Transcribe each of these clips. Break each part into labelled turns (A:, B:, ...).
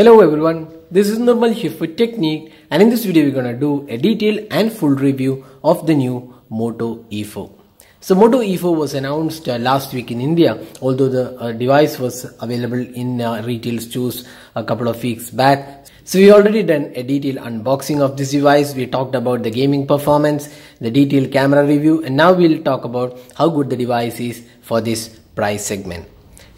A: Hello everyone, this is Normal here for Technique, and in this video we're gonna do a detailed and full review of the new Moto E4. So Moto E4 was announced last week in India, although the device was available in retail stores a couple of weeks back. So we already done a detailed unboxing of this device. We talked about the gaming performance, the detailed camera review, and now we'll talk about how good the device is for this price segment.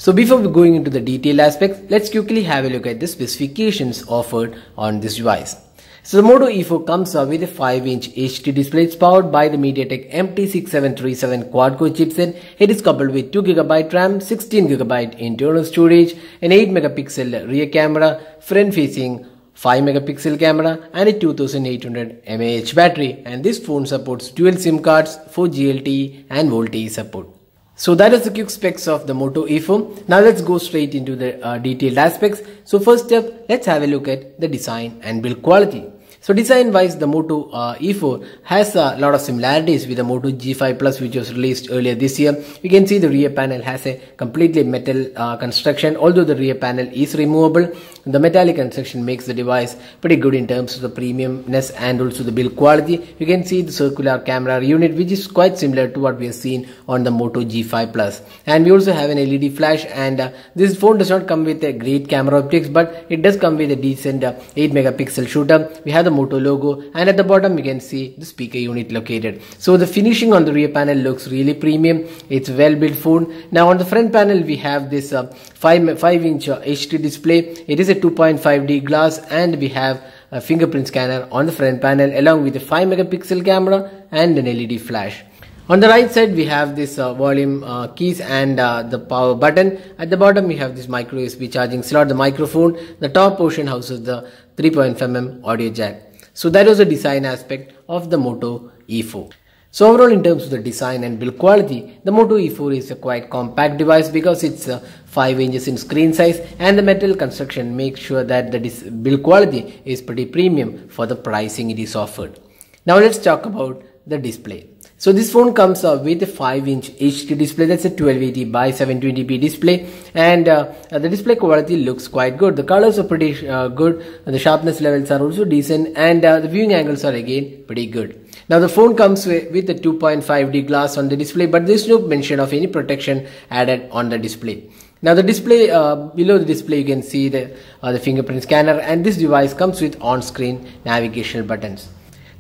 A: So before we going into the detailed aspects, let's quickly have a look at the specifications offered on this device. So the Moto E4 comes with a 5-inch HD display. It's powered by the MediaTek MT6737 quad-core chipset. It is coupled with 2GB RAM, 16GB internal storage, an 8MP rear camera, front-facing 5MP camera, and a 2800 mAh battery. And this phone supports dual SIM cards, 4G LTE and VoLTE support. So that is the quick specs of the Moto E4. Now let's go straight into the detailed aspects. So first step, let's have a look at the design and build quality. So design wise, the Moto E4 has a lot of similarities with the Moto G5 Plus, which was released earlier this year. You can see the rear panel has a completely metal construction. Although the rear panel is removable, the metallic construction makes the device pretty good in terms of the premiumness and also the build quality. You can see the circular camera unit, which is quite similar to what we have seen on the Moto G5 Plus. And we also have an LED flash, and this phone does not come with a great camera optics, but it does come with a decent 8MP shooter. We have the Moto logo, and at the bottom you can see the speaker unit located. So the finishing on the rear panel looks really premium. It's a well built phone. Now on the front panel we have this 5-inch HD display. It is a 2.5D glass, and we have a fingerprint scanner on the front panel along with a 5MP camera and an LED flash. On the right side we have this volume keys and the power button. At the bottom we have this micro USB charging slot, the microphone. The top portion houses the 3.5mm audio jack. So that was the design aspect of the Moto E4. So overall, in terms of the design and build quality, the Moto E4 is a quite compact device because it's 5 inches in screen size, and the metal construction makes sure that the build quality is pretty premium for the pricing it is offered. Now let's talk about the display. So this phone comes with a 5-inch HD display. That's a 1280 by 720p display, and the display quality looks quite good. The colors are pretty good. The sharpness levels are also decent, and the viewing angles are again pretty good. Now the phone comes with a 2.5D glass on the display, but there is no mention of any protection added on the display. Now the display, below the display you can see the fingerprint scanner, and this device comes with on-screen navigational buttons.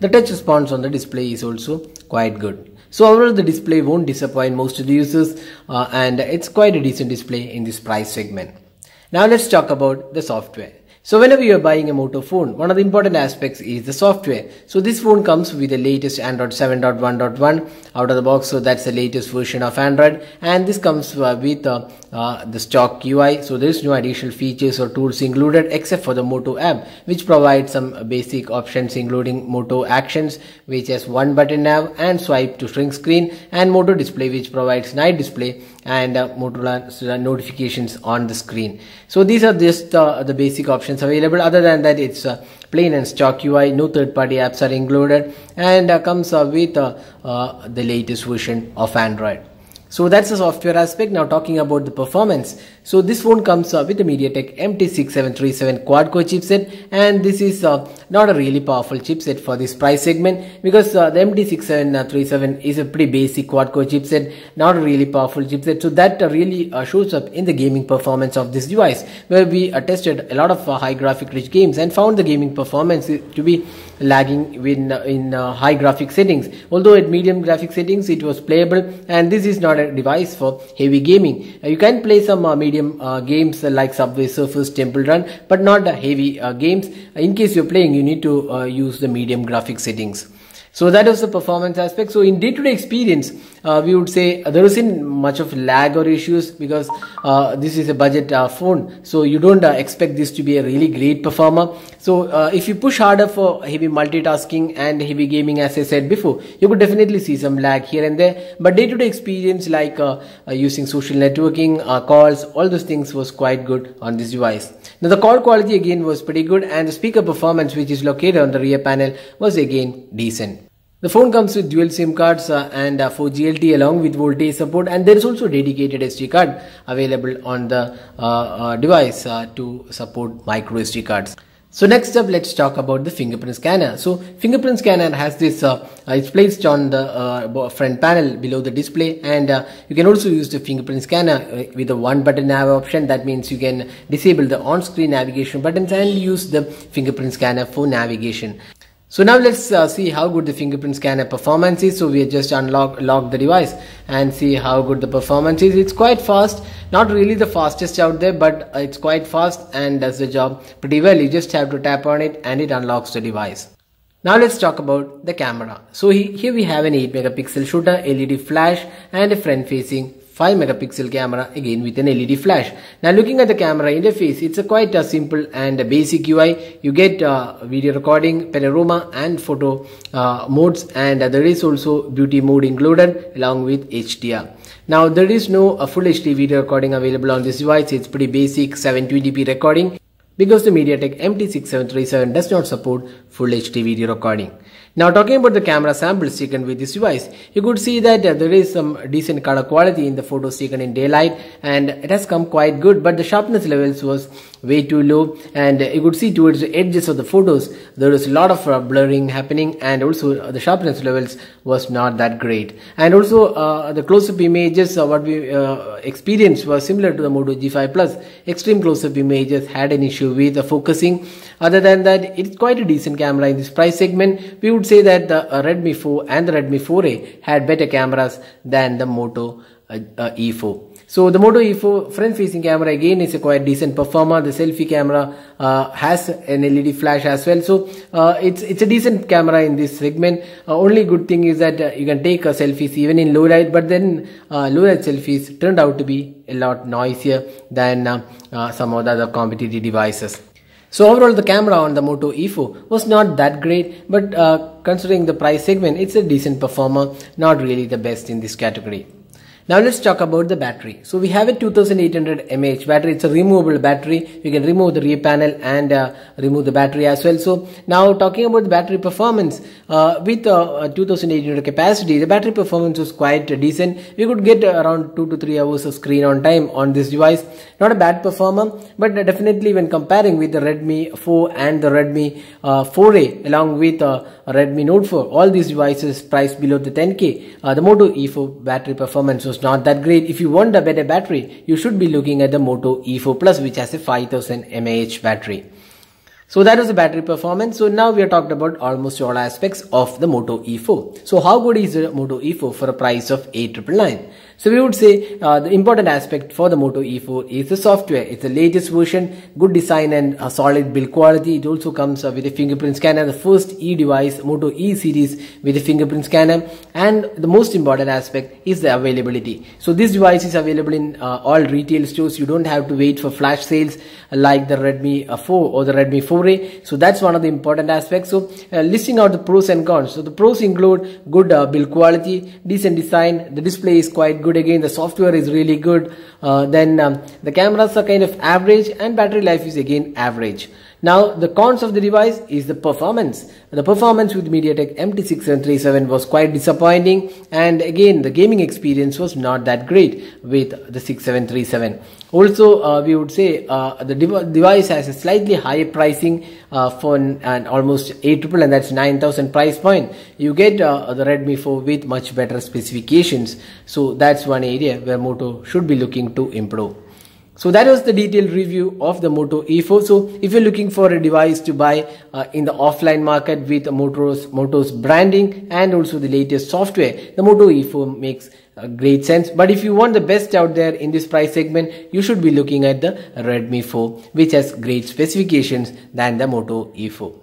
A: The touch response on the display is also quite good. So overall the display won't disappoint most of the users, and it's quite a decent display in this price segment. Now let's talk about the software. So whenever you are buying a Moto phone, one of the important aspects is the software. So this phone comes with the latest Android 7.1.1 out of the box. So that's the latest version of Android, and this comes with the stock UI. So there is no additional features or tools included except for the Moto app, which provides some basic options including Moto Actions, which has one button nav and swipe to shrink screen, and Moto Display, which provides night display and Motorola notifications on the screen. So these are just the basic options available. Other than that, it's plain and stock UI. No third-party apps are included, and comes with the latest version of Android. So that's the software aspect. Now talking about the performance. So this phone comes with the MediaTek MT6737 quad-core chipset, and this is not a really powerful chipset for this price segment because the MT6737 is a pretty basic quad-core chipset, not a really powerful chipset. So that really shows up in the gaming performance of this device, where we tested a lot of high graphic rich games and found the gaming performance to be lagging in high graphic settings. Although at medium graphic settings it was playable, and this is not a device for heavy gaming. You can play some medium games like Subway Surfers, Temple Run, but not heavy games. In case you're playing, you need to use the medium graphic settings. So that is the performance aspect. So in day-to-day experience, we would say there isn't much of lag or issues because this is a budget phone. So you don't expect this to be a really great performer. So if you push harder for heavy multitasking and heavy gaming, as I said before, you could definitely see some lag here and there. But day-to-day experience like using social networking, calls, all those things was quite good on this device. Now the call quality again was pretty good, and the speaker performance, which is located on the rear panel, was again decent. The phone comes with dual SIM cards and 4G LTE along with voltage support, and there is also dedicated SD card available on the device to support micro SD cards. So next up, let's talk about the fingerprint scanner. So fingerprint scanner has this, it's placed on the front panel below the display, and you can also use the fingerprint scanner with a one button nav option. That means you can disable the on-screen navigation buttons and use the fingerprint scanner for navigation. So now let's see how good the fingerprint scanner performance is. So we just lock the device and see how good the performance is. It's quite fast, not really the fastest out there, but it's quite fast and does the job pretty well. You just have to tap on it and it unlocks the device. Now let's talk about the camera. So here we have an 8 megapixel shooter, LED flash, and a front facing 5 megapixel camera, again with an LED flash. Now looking at the camera interface, it's a quite a simple and a basic UI. You get video recording, panorama and photo modes, and there is also beauty mode included along with HDR. Now there is no full HD video recording available on this device. It's pretty basic 720p recording because the MediaTek MT6737 does not support full HD video recording. Now talking about the camera samples taken with this device, you could see that there is some decent color quality in the photos taken in daylight, and it has come quite good, but the sharpness levels was way too low, and you could see towards the edges of the photos there was a lot of blurring happening, and also the sharpness levels was not that great. And also the close-up images what we experienced was similar to the Moto G5 Plus. Extreme close-up images had an issue with the focusing. Other than that, it's quite a decent camera in this price segment. We would say that the Redmi 4 and the Redmi 4A had better cameras than the Moto E4. So the Moto E4 front facing camera again is a quite decent performer. The selfie camera has an LED flash as well. So it's a decent camera in this segment. Only good thing is that you can take selfies even in low light, but then low light selfies turned out to be a lot noisier than some of the other competitive devices. So overall the camera on the Moto E4 was not that great, but considering the price segment, it's a decent performer, not really the best in this category. Now let's talk about the battery. So we have a 2800 mAh battery. It's a removable battery. You can remove the rear panel and remove the battery as well. So now talking about the battery performance, with 2800 capacity, the battery performance was quite decent. We could get around 2 to 3 hours of screen on time on this device. Not a bad performer, but definitely when comparing with the Redmi 4 and the Redmi 4A along with Redmi Note 4, all these devices priced below the 10k, the Moto E4 battery performance was not that great. If you want a better battery, you should be looking at the Moto E4 Plus, which has a 5000 mAh battery. So that was the battery performance. So now we have talked about almost all aspects of the Moto E4. So how good is the Moto E4 for a price of 899? So we would say the important aspect for the Moto E4 is the software. It's the latest version, good design and a solid build quality. It also comes with a fingerprint scanner, the first E device, Moto E series with a fingerprint scanner. And the most important aspect is the availability. So this device is available in all retail stores. You don't have to wait for flash sales like the Redmi 4 or the Redmi 4A. So that's one of the important aspects. So listing out the pros and cons. So the pros include good build quality, decent design, the display is quite good. Again, the software is really good. Then the cameras are kind of average and battery life is again average. Now the cons of the device is the performance. The performance with MediaTek MT6737 was quite disappointing, and again the gaming experience was not that great with the 6737. Also we would say the device has a slightly higher pricing for an almost 800, and that's 9000 price point. You get the Redmi 4 with much better specifications. So that's one area where Moto should be looking to improve. So that was the detailed review of the Moto E4. So if you're looking for a device to buy in the offline market with Moto's branding and also the latest software, the Moto E4 makes great sense. But if you want the best out there in this price segment, you should be looking at the Redmi 4, which has great specifications than the Moto E4.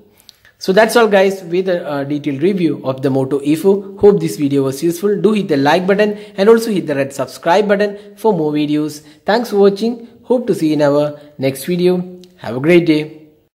A: So that's all guys with a detailed review of the Moto E4. Hope this video was useful. Do hit the like button and also hit the red subscribe button for more videos. Thanks for watching. Hope to see you in our next video. Have a great day.